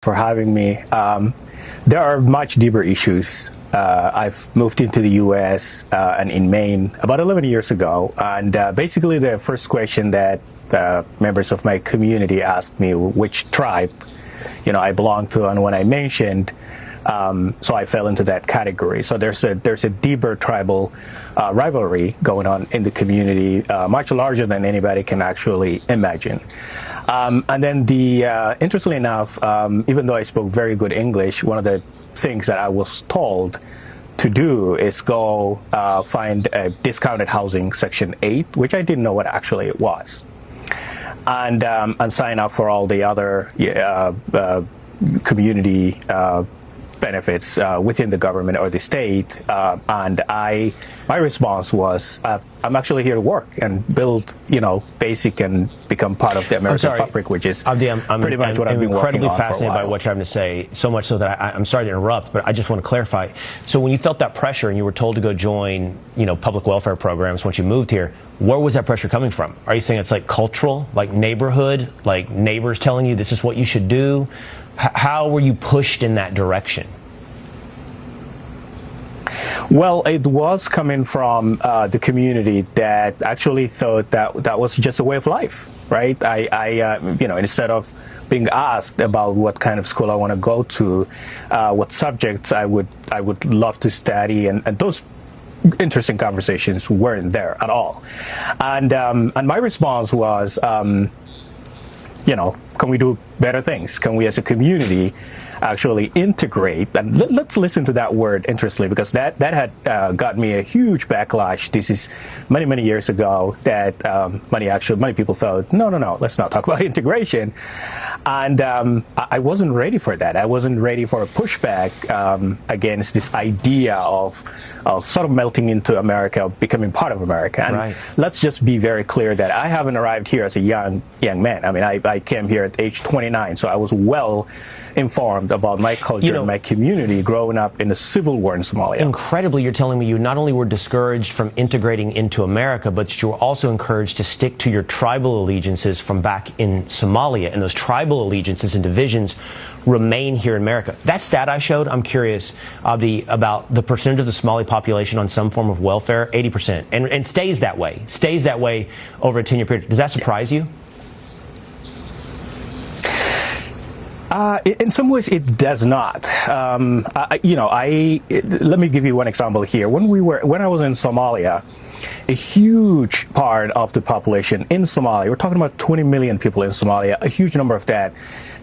for having me. There are much deeper issues. I've moved into the U.S. And in Maine about 11 years ago, and basically the first question that members of my community asked me which tribe, I belong to, and when I mentioned, so I fell into that category. So there's a deeper tribal rivalry going on in the community, much larger than anybody can actually imagine. And then interestingly enough, even though I spoke very good English, one of the things that I was told to do is go find a discounted housing section 8, which I didn't know what actually it was, and sign up for all the other community benefits within the government or the state, and my response was, I'm actually here to work and build, basic and become part of the American fabric, which is pretty much what I've been working on for a while. I'm incredibly fascinated by what you're having to say, so much so that I'm sorry to interrupt, but I just want to clarify. So when you felt that pressure and you were told to go join, public welfare programs once you moved here, where was that pressure coming from? Are you saying it's like cultural, like neighborhood, like neighbors telling you this is what you should do? How were you pushed in that direction? Well, it was coming from the community that actually thought that was just a way of life, right? Instead of being asked about what kind of school I want to go to, what subjects I would love to study, and those interesting conversations weren't there at all. And my response was, can we do better things? Can we as a community actually integrate? And let's listen to that word, interestingly, because that had got me a huge backlash. This is many years ago that many people thought, no, let's not talk about integration. And I wasn't ready for that. I wasn't ready for a pushback against this idea of sort of melting into America, becoming part of America. And right. Let's just be very clear that I haven't arrived here as a young man. I mean, I came here at age 29, so I was well informed about my culture and my community growing up in the civil war in Somalia. Incredibly, you're telling me you not only were discouraged from integrating into America, but you were also encouraged to stick to your tribal allegiances from back in Somalia, and those tribal allegiances and divisions remain here in America. That stat I showed, I'm curious, Abdi, about the percentage of the Somali population on some form of welfare, 80%, and stays that way over a 10-year period. Does that surprise you? In some ways, it does not. Let me give you one example here. When I was in Somalia, a huge part of the population in Somalia, we're talking about 20 million people in Somalia, a huge number of that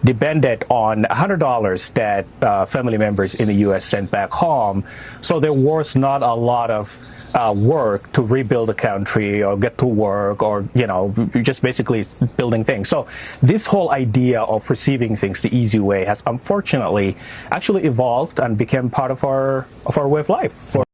depended on $100 that family members in the U.S. sent back home. So there was not a lot of work to rebuild the country or get to work or, just basically building things. So this whole idea of receiving things the easy way has unfortunately actually evolved and become part of our way of life.